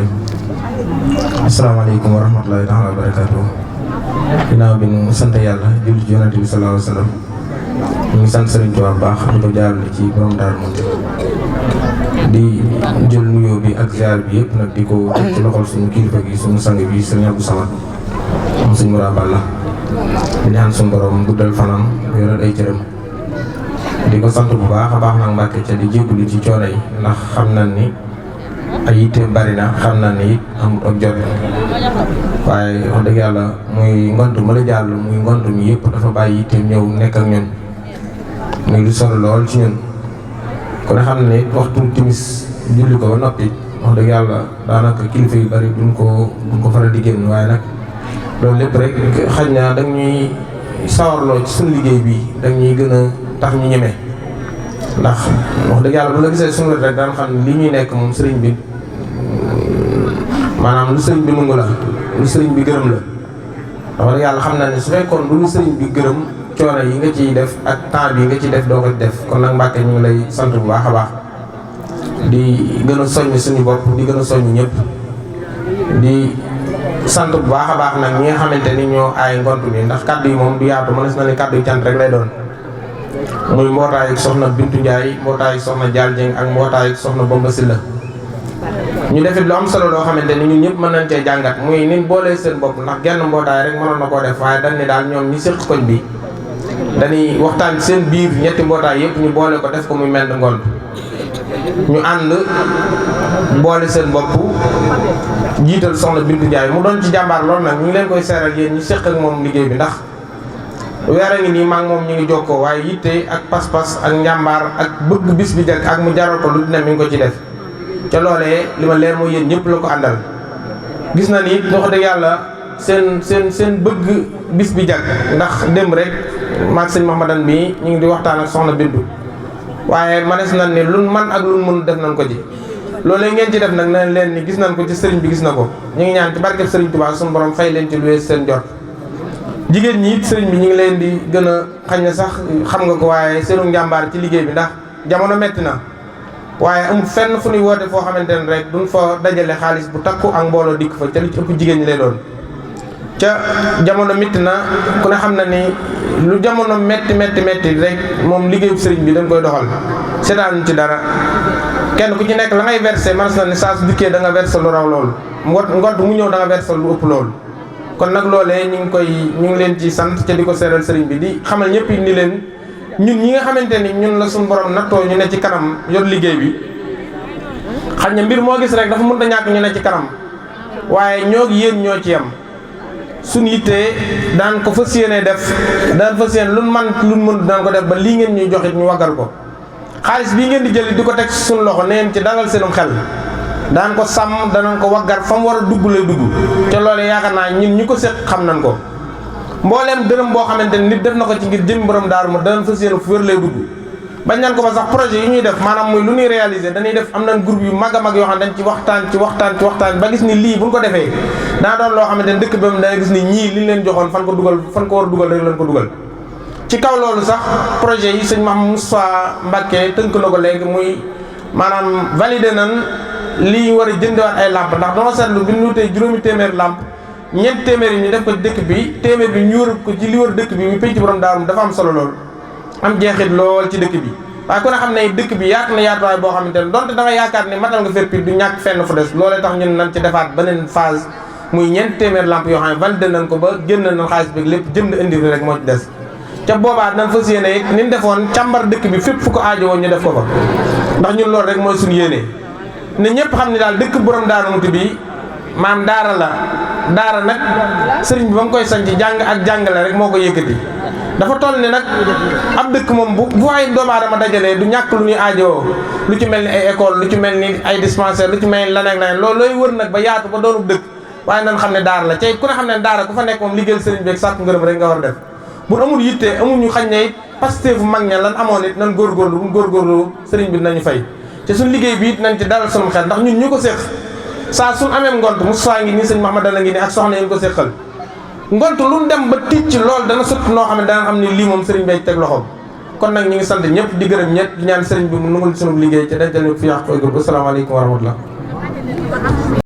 rek. asalaamaaleykum wa rahmatulahi taala wa barakaatuh. ginnaaw bi ñu sant yàlla julli ci yonent bi sallallahu alayhi wa sallam ñu ngi sant Sëriñ Tuubaa bu baax di ko jaarale ci borom Daaru Muxti di jël nuyoo bi ak ziar bi yëpp nag di ko teg ci loxol suñu kilifa gi suñu sang bi Sëriñ Abdou Samad moom suñu Moura Balla di ñaan suñu borom guddal fanam yoral ay cëram di ko sant bu baax a baax nag Mbàkke ca di jégalu ci coono yi ndax xam nañ ni ay yitte bari na xam nañ ni it amut ak jot waaye wax dëgg yàlla muy ngont ma la jàll muy ngont mi yëpp dafa bàyyi yitteem ñëw nekk ak ñun muy lu solo lool ci ñun. kon xam ne waxtu timis julli ko ba noppi wax dëgg yàlla daanaka kilifa yu bari duñ ko faral di génn waaye nag loolu lépp rek xaj na da ñuy sawarloo ci suñu liggéey bi da ñuy gën a tax ñu ñeme ndax wax dëgg yàlla bu la gisee suñu wet rek daan xam ne li ñuy nekk moom sëriñ bi maanaam lu sëriñ bi nangu la lu sëriñ bi gërëm la wax dëgg yàlla xam na ne su fekkoon lu sëriñ bi gërëm coono yi nga ciy def ak temps bi nga ciy def doo ko def kon nag Mbàkke ñu ngi lay sant bu baax a baax di gën a soññ suñu bopp di gën a soññ ñëpp di sant bu baax a baax nag ñi nga xamante ni ñoo aay ngont bi ndax kaddu yi moom du yaatu mënees na ni kaddu yi cant rek lay doon muy mbootaayu soxna Bintu Ndiaye mbootaayu soxna Dial Dieng ak mbootaayu soxna Bomba Silla ñu defit lu am solo loo xamante ni ñun ñëpp mën nañ cee jàngat muy nin boolee seen bopp ndax genn mbootaay rek mënoon na koo def waaye dañ ni daal ñoom ñi séq koñ bi dañuy waxtaan seen biir ñetti mbootaay yëpp ñu boole ko def ko muy mel ni ngont ñu ànd boole seen bopp jiital soxna Bintu Ndiaye mu doon ci jàmbaar loolu nag ñu ngi leen koy seeral yéen ñu séq ak moom liggéey bi ndax weer a ngi nii maa ngi moom ñu ngi jokkoo waaye yitte ak pas-pas ak njàmbaar ak bëgg bis bi jag ak mu jaral ko lu dina mi ngi ko ci def ca loolee li ma leer mooy yéen ñëpp la ko àndal gis na ni wax dëgg yàlla seen bëgg bis bi jag ndax démb rek maag sëñ Mahamadan bi ñu ngi di waxtaan ak soxna Bintu waaye manes nañ ni luñ man ak luñ mën def nañ ko ci loolu ngeen ci def nag nañ leen ni gis nañ ko ci sëriñ bi gis na ko ñu ngi ñaan ci barkeb sëriñ Tuubaa suñu borom fay leen ci lu wees seen jot jigéen ñi it sëriñ bi ñu ngi leen di gën a xañ na sax xam nga ko waaye seenu njàmbaar ci liggéey bi ndax jamono metti na waaye amul fenn fu ñuy woote foo xamante ne rek duñ fa dajale xaalis bu takku ak mbooloo dikk fa ca li ci ëpp jigéen ñi lay doon ca jamono metti na ku ne xam na ni lu jamono metti rek moom liggéeyu sëriñ bi dañ koy doxal seetaan ci dara kenn ku ci nekk la ngay versé man na ni saa su dikkee da nga versé lu raw loolu ngont mu ñëw da nga versé lu ëpp loolu kon nag loolee ñu ngi leen ci sant ca di ko seeral sëriñ bi di xamal ñëpp ni leen ñun ñi nga xamante ni ñun la suñu borom nattoo ñu ne ci kanam yor liggéey bi xam ne mbir moo gis rek dafa mënut a ñàkk ñu ne ci kanam waaye ñoo gi yéen ñoo ci yem suñ yittee daan ko fas yéene def daan fas yéene luñ mën daan ko def ba lii ngeen ñuy joxit ñu waggal ko xaalis bii ngeen di jëli di ko teg suñ loxo neen ci dalal seenum xel daan ko sàmm danañ ko waggar fa mu war a dugg lay dugg te loolee yaakaar naa ñun ñi ko séq xam nañ ko mbooleem dërëm boo xamante ni nit def na ko ci ngir jëm borom daaru ma danañ fas yéene fu wér lay dugg bañ naan ko ba sax projet yi ñuy def maanaam muy lu ñuy réaliser dañuy def am nañ groupe yu mag a mag yoo xam ne dañ ci waxtaan ba gis ni lii buñ ko defee daa doon loo xamante ni dëkk ba dana gis ni ñii liñ leen joxoon fan ko war a dugal rek lañ ko dugal ci kaw loolu sax projet yi sëñ Mamadou Moustapha Mbacké tënk na ko léegi muy maanaam validé nan lii war a jëndewaat ay lamp ndax dama seetlu bi ñu tey juróomi téeméer lamp ñeent téeméer yi ñu def ko ci dëkk bi téeméer bi ñu wër ko ci li wër dëkk bi muy penc borom daaru dafa am solo lool am jeexit lool ci dëkk bi waaye ku ne xam ne dëkk bi yaatu na yaatuwaay boo xamante ne donte da nga yaakaar ne matal nga fépp du ñàkk fenn fu des loolee tax ñun nañ ci defaat beneen phase muy ñeent téeméer lamp yoo xam ne validé nañ ko ba génn nañ xaalis bi lépp jënd indi rek moo ci des ca boobaa nañ fas yéene it ni ñu defoon càmbar dëkk bi fépp fu ko aajo woon ñu def ko fa ndax ñun loolu rek mooy suñu yéene ne ñëpp xam ne daal dëkk borom Daaru Muxti bi maam daara la daara nag sëriñ bi ba nga koy sanc jàng ak jàngale rek moo ko yëkkati dafa toll ni nag ab dëkk moom bu ay doomu aadama dajalee du ñàkk lu ñuy aajowoo lu ci mel ni ay école lu ci mel ni ay dispensaire lu ci mel ni leneen loolu looy wër nag ba yaatu ba doonub dëkk waaye nan xam ne daara la tey ku ne xam ne daara ku fa nekk moom liggéeyal sëriñ bi ak sàkku ngërëm rek nga war a def bu amul yitte amul ñu xañ ne it pasteefu mag ña lan amoon it nan góorgóorlu bu góorgóorlu sëriñ bi dinañu fay te suñ liggéey bi it nañ ci dalal sunu xel ndax ñun ñu ko séq saa suñ amee ngont Moustapha ngi nii sëñ Mahamadan a ngi nii ak soxna yi ko séqal ngont lu dem ba tiit ci lool dana sut noo xam ne dana xam ne lii moom sëriñ bay teg loxoom kon nag ñu ngi sant ñëpp di gërëm ñëpp di ñaan sëriñ bi mu nungul sunu liggéey ci dencal ñu fi yàq koy gërëm asalaamaaleykum wa rahmatullah